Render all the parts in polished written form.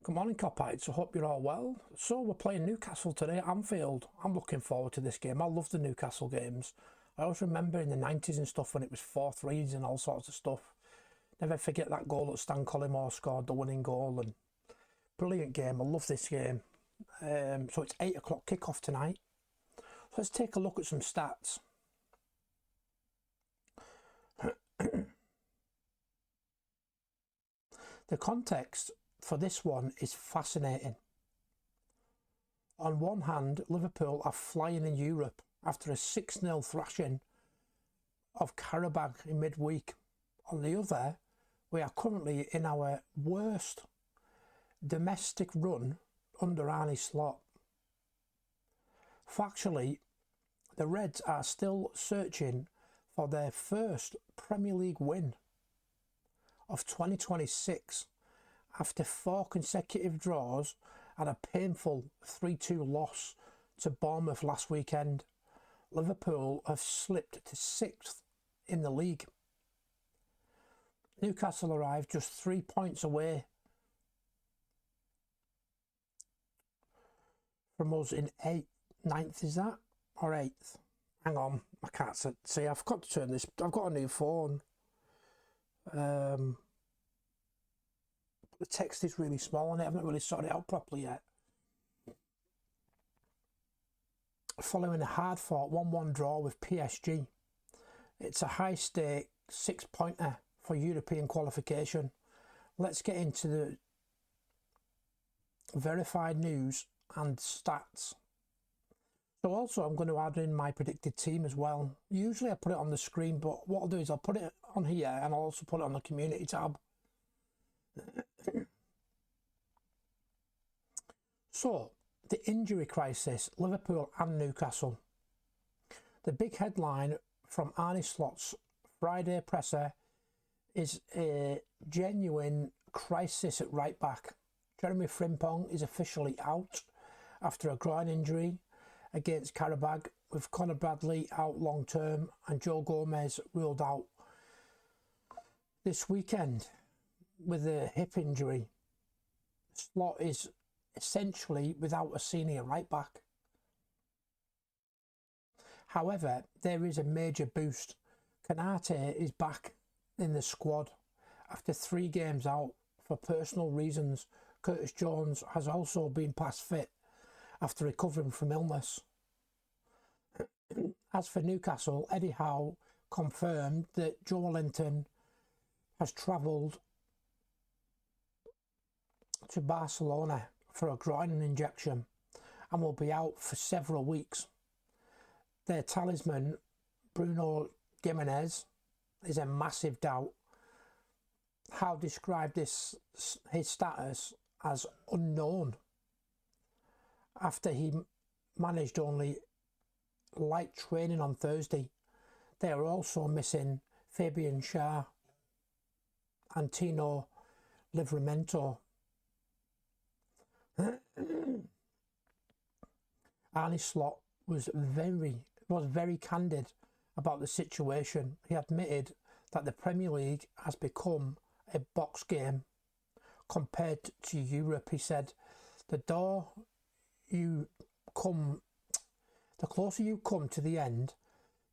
Good morning, Copites. I hope you're all well. So we're playing Newcastle today at Anfield. I'm looking forward to this game. I love the Newcastle games. I always remember in the 90s and stuff when it was 4-3s and all sorts of stuff. Never forget that goal that Stan Collymore scored, the winning goal. And brilliant game. I love this game. So it's 8 o'clock kickoff tonight. So let's take a look at some stats. The context for this one is fascinating. On one hand, Liverpool are flying in Europe after a 6-0 thrashing of Karabakh in midweek. On the other, we are currently in our worst domestic run under Arne Slot. Factually, the Reds are still searching for their first Premier League win of 2026 after 4 consecutive draws and a painful 3-2 loss to Bournemouth last weekend. Liverpool have slipped to 6th in the league. Newcastle arrived just 3 points away from us in 9th, is that? Or 8th? Hang on, I can't see. I've got to turn this. I've got a new phone. The text is really small and I haven't really sorted it out properly yet. Following a hard-fought 1-1 draw with PSG, it's a high-stake 6-pointer for European qualification. Let's get into the verified news and stats. So also I'm going to add in my predicted team as well. Usually I put it on the screen, but what I'll do is I'll put it on here and I'll also put it on the community tab. So, the injury crisis, Liverpool and Newcastle. The big headline from Arne Slot's Friday presser is a genuine crisis at right back. Jeremy Frimpong is officially out after a groin injury against Karabakh, with Conor Bradley out long term and Joe Gomez ruled out this weekend with a hip injury. Slot is essentially without a senior right back. However, there is a major boost. Kanate is back in the squad after 3 games out for personal reasons. Curtis Jones has also been past fit after recovering from illness. As for Newcastle, Eddie Howe confirmed that Joe Linton has travelled to Barcelona for a groin injection and will be out for several weeks. Their talisman, Bruno Gimenez, is a massive doubt. Howe described his status as unknown after he managed only light training on Thursday. They are also missing Fabian Schär and Tino Livramento. Arne Slot was very candid about the situation. He admitted that the Premier League has become a box game compared to Europe. He said, the closer you come to the end,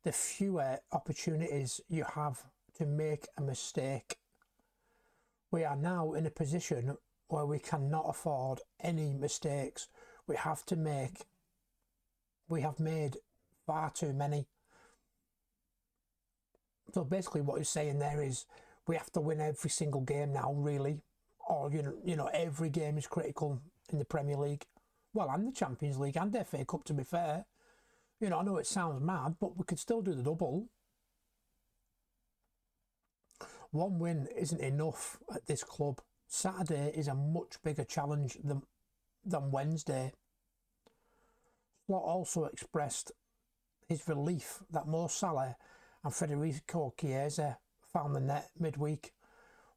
the fewer opportunities you have to make a mistake. We are now in a position where we cannot afford any mistakes. We have made far too many. So basically what he's saying there is we have to win every single game now, really. Or, you know, every game is critical in the Premier League. Well, and the Champions League and the FA Cup, to be fair. You know, I know it sounds mad, but we could still do the double. 1 win isn't enough at this club. Saturday is a much bigger challenge than Wednesday. Slot also expressed his relief that Mo Salah and Federico Chiesa found the net midweek,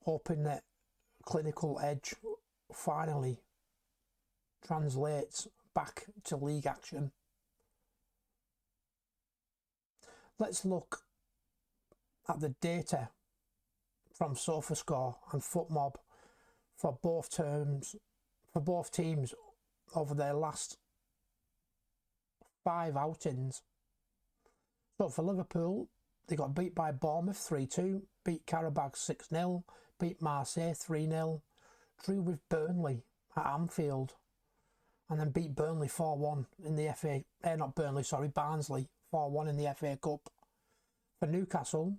hoping that clinical edge finally translates back to league action. Let's look at the data from SofaScore and FootMob for both for both teams over their last 5 outings. So for Liverpool, they got beat by Bournemouth 3-2, beat Karabakh 6-0, beat Marseille 3-0, drew with Burnley at Anfield, and then beat Burnley 4-1 in the FA, not Burnley, sorry, Barnsley 4-1 in the FA Cup. For Newcastle,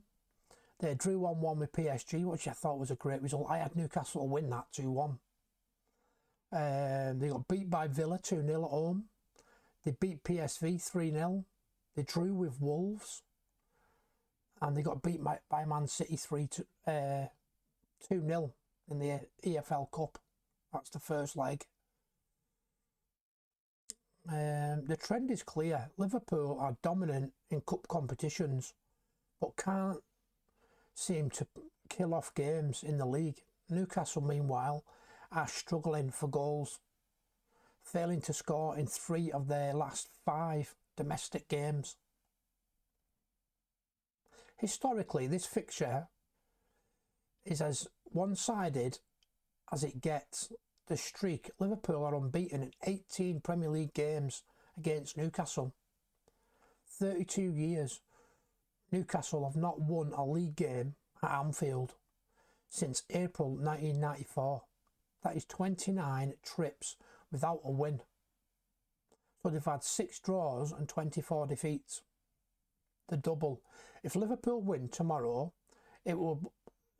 they drew 1-1 with PSG, which I thought was a great result. I had Newcastle to win that 2-1. They got beat by Villa 2-0 at home. They beat PSV 3-0. They drew with Wolves. And they got beat by Man City 2-0 in the EFL Cup. That's the first leg. The trend is clear. Liverpool are dominant in cup competitions, but can't seem to kill off games in the league. Newcastle, meanwhile, are struggling for goals, failing to score in 3 of their last 5 domestic games. Historically, this fixture is as one-sided as it gets. The streak, Liverpool are unbeaten in 18 Premier League games against Newcastle. 32 years, Newcastle have not won a league game at Anfield since April 1994. That is 29 trips without a win. So they've had 6 draws and 24 defeats. The double. If Liverpool win tomorrow, it will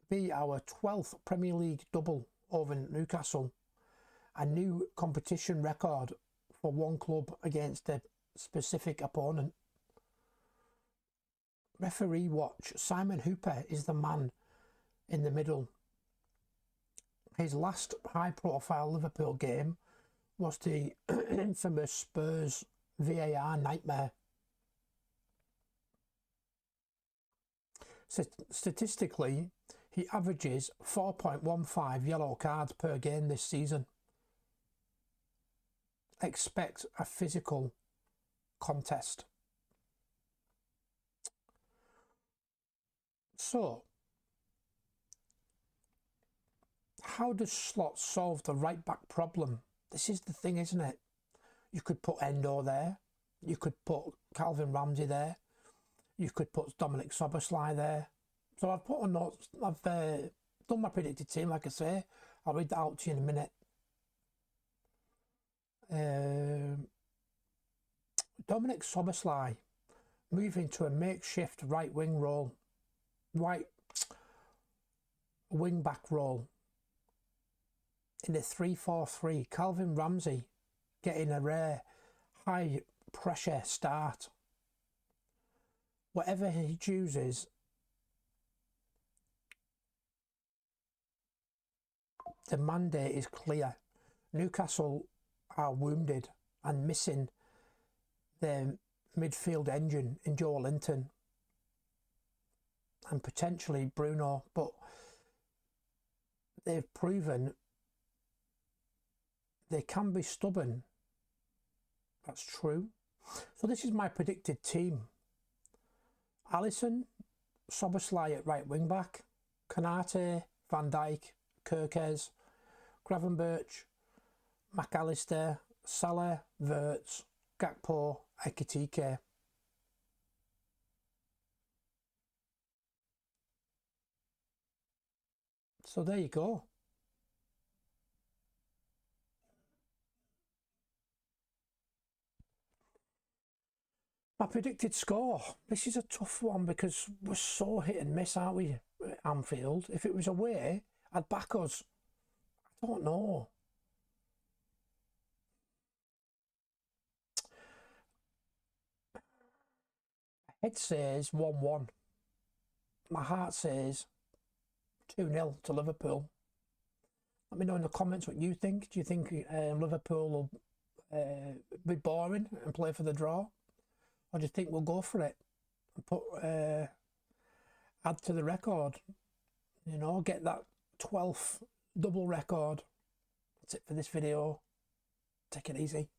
be our 12th Premier League double over Newcastle. A new competition record for one club against a specific opponent. Referee watch. Simon Hooper is the man in the middle. His last high-profile Liverpool game was the infamous Spurs VAR nightmare. Statistically, he averages 4.15 yellow cards per game this season. Expect a physical contest. So, how does Slot solve the right back problem? This is the thing, isn't it? You could put Endo there. You could put Calvin Ramsey there. You could put Dominic Szoboszlai there. So I've put a note. I've done my predicted team, like I say. I'll read that out to you in a minute. Dominic Szoboszlai moving to a makeshift right wing role, right wing back role in a 3-4-3. Calvin Ramsey getting a rare high pressure start. Whatever he chooses, the mandate is clear. Newcastle are wounded and missing their midfield engine in Joe Linton and potentially Bruno, but they've proven they can be stubborn. That's true. So this is my predicted team. Alisson, Szoboszlai at right wing back, Konate, Van Dijk, Kerkez, Gravenberch, McAllister, Salah, Wirtz, Gakpo, Ekitike. So there you go. My predicted score. This is a tough one because we're so hit and miss, aren't we, at Anfield? If it was away, I'd back us. I don't know. My head says 1-1. My heart says 2-0 to Liverpool. Let me know in the comments what you think. Do you think Liverpool will be boring and play for the draw? Or do you think we'll go for it and put add to the record? You know, get that 12th double record. That's it for this video. Take it easy.